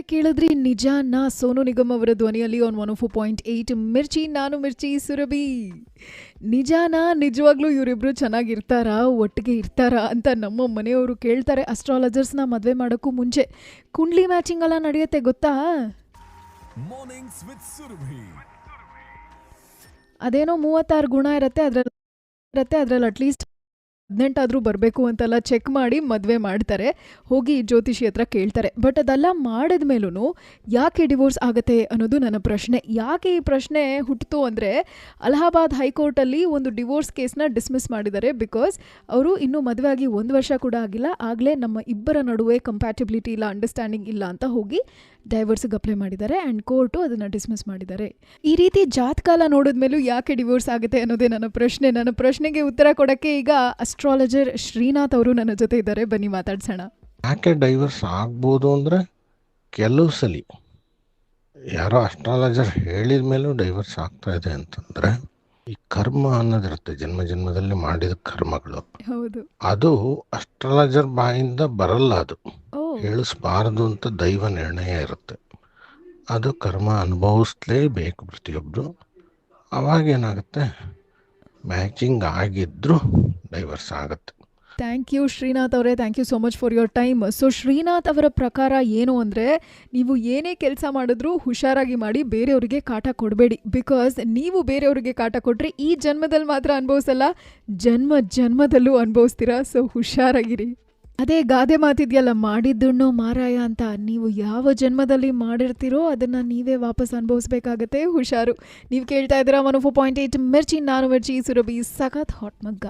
ಕೇಳಿದ್ರಿ ನಿಜಾನ ಸೋನು ನಿಗಮ್ ಅವರ ಧ್ವನಿಯಲ್ಲಿ ಆನ್ 104.8 ಮಿರ್ಚಿ ನಾನು ಮಿರ್ಚಿ ಸುರಭಿ. ನಿಜಾನ ನಿಜವಾಗ್ಲೂ ಇವರಿಬ್ರು ಚೆನ್ನಾಗಿರ್ತಾರಾ, ಒಟ್ಟಿಗೆ ಇರ್ತಾರಾ ಅಂತ ನಮ್ಮ ಮನೆಯವರು ಕೇಳ್ತಾರೆ. ಅಸ್ಟ್ರಾಲಜರ್ಸ್ನ ಮದುವೆ ಮಾಡೋಕ್ಕೂ ಮುಂಚೆ ಕುಂಡ್ಲಿ ಮ್ಯಾಚಿಂಗ್ ಎಲ್ಲ ನಡೆಯುತ್ತೆ ಗೊತ್ತಾ? ಅದೇನೋ 36 ಗುಣ ಇರುತ್ತೆ, ಅದ್ರಲ್ಲಿ ಅಟ್ಲೀಸ್ಟ್ 18 ಆದರೂ ಬರಬೇಕು ಅಂತೆಲ್ಲ ಚೆಕ್ ಮಾಡಿ ಮದುವೆ ಮಾಡ್ತಾರೆ. ಹೋಗಿ ಜ್ಯೋತಿಷಿ ಹತ್ರ ಕೇಳ್ತಾರೆ. ಬಟ್ ಅದೆಲ್ಲ ಮಾಡಿದ ಮೇಲೂ ಯಾಕೆ ಡಿವೋರ್ಸ್ ಆಗುತ್ತೆ ಅನ್ನೋದು ನನ್ನ ಪ್ರಶ್ನೆ. ಯಾಕೆ ಈ ಪ್ರಶ್ನೆ ಹುಟ್ಟಿತು ಅಂದರೆ, ಅಲಹಾಬಾದ್ ಹೈಕೋರ್ಟಲ್ಲಿ ಒಂದು ಡಿವೋರ್ಸ್ ಕೇಸ್ನ ಡಿಸ್ಮಿಸ್ ಮಾಡಿದ್ದಾರೆ. ಬಿಕಾಸ್ ಅವರು ಇನ್ನೂ ಮದುವೆ ಆಗಿ 1 ವರ್ಷ ಕೂಡ ಆಗಿಲ್ಲ, ಆಗಲೇ ನಮ್ಮ ಇಬ್ಬರ ನಡುವೆ ಕಂಪ್ಯಾಟಿಬಿಲಿಟಿ ಇಲ್ಲ, ಅಂಡರ್ಸ್ಟ್ಯಾಂಡಿಂಗ್ ಇಲ್ಲ ಅಂತ ಹೋಗಿ ಡೈವರ್ಸ್ಗೆ ಅಪ್ಲೈ ಮಾಡಿದ್ದಾರೆ. ಆ್ಯಂಡ್ ಕೋರ್ಟು ಅದನ್ನು ಡಿಸ್ಮಿಸ್ ಮಾಡಿದ್ದಾರೆ. ಈ ರೀತಿ ಜಾತಕಾಲ ನೋಡಿದ್ಮೇಲೂ ಯಾಕೆ ಡಿವೋರ್ಸ್ ಆಗುತ್ತೆ ಅನ್ನೋದೇ ನನ್ನ ಪ್ರಶ್ನೆ. ನನ್ನ ಪ್ರಶ್ನೆಗೆ ಉತ್ತರ ಕೊಡೋಕ್ಕೆ ಈಗ ಅಸ್ಟ್ರಾಲಜರ್ ಶ್ರೀನಾಥ್ ಅವರು ನನ್ನ ಜೊತೆ ಇದ್ದಾರೆ. ಬನ್ನಿ ಮಾತಾಡ್ಸೋಣ. ಯಾಕೆ ಡೈವರ್ಸ್ ಆಗ್ಬೋದು ಅಂದರೆ, ಕೆಲವು ಸಲ ಯಾರೋ ಅಸ್ಟ್ರಾಲಜರ್ ಹೇಳಿದ ಮೇಲೂ ಡೈವರ್ಸ್ ಆಗ್ತಾ ಇದೆ ಅಂತಂದರೆ, ಈ ಕರ್ಮ ಅನ್ನೋದಿರುತ್ತೆ, ಜನ್ಮ ಜನ್ಮದಲ್ಲಿ ಮಾಡಿದ ಕರ್ಮಗಳು. ಹೌದು, ಅದು ಅಸ್ಟ್ರಾಲಜರ್ ಬಾಯಿಂದ ಬರಲ್ಲ, ಅದು ಹೇಳಿಸ್ಬಾರ್ದು ಅಂತ ದೈವ ನಿರ್ಣಯ ಇರುತ್ತೆ. ಅದು ಕರ್ಮ ಅನುಭವಿಸ್ಲೇಬೇಕು ಪ್ರತಿಯೊಬ್ಬರು. ಅವಾಗೇನಾಗುತ್ತೆ, ಮ್ಯಾಚಿಂಗ್ ಆಗಿದ್ರೂ ಡೈವರ್ಸ್ ಆಗುತ್ತೆ. ಥ್ಯಾಂಕ್ ಯು ಶ್ರೀನಾಥ್ ಅವರೇ, thank you so much for your time. So Srinath ಅವರ ಪ್ರಕಾರ ಏನು ಅಂದರೆ, ನೀವು ಏನೇ ಕೆಲಸ ಮಾಡಿದ್ರೂ ಹುಷಾರಾಗಿ ಮಾಡಿ, ಬೇರೆಯವರಿಗೆ ಕಾಟ ಕೊಡಬೇಡಿ. ಬಿಕಾಸ್ ನೀವು ಬೇರೆಯವರಿಗೆ ಕಾಟ ಕೊಟ್ಟರೆ ಈ ಜನ್ಮದಲ್ಲಿ ಮಾತ್ರ ಅನುಭವಿಸಲ್ಲ, ಜನ್ಮದಲ್ಲೂ ಅನುಭವಿಸ್ತೀರಾ. ಸೊ ಹುಷಾರಾಗಿರಿ. ಅದೇ ಗಾದೆ ಮಾತಿದೆಯಲ್ಲ, ಮಾಡಿದ್ದುಣ್ಣೋ ಮಾರಾಯ ಅಂತ. ನೀವು ಯಾವ ಜನ್ಮದಲ್ಲಿ ಮಾಡಿರ್ತೀರೋ ಅದನ್ನು ನೀವೇ ವಾಪಸ್ ಅನುಭವಿಸ್ಬೇಕಾಗತ್ತೆ. ಹುಷಾರು. ನೀವು ಕೇಳ್ತಾ ಇದ್ದೀರಾ 104.8 ಮಿರ್ಚಿ ನಾನು ಮಿರ್ಚಿ ಸುರಭಿ, ಸಖತ್ ಹಾಟ್ ಮಗ್ಗ.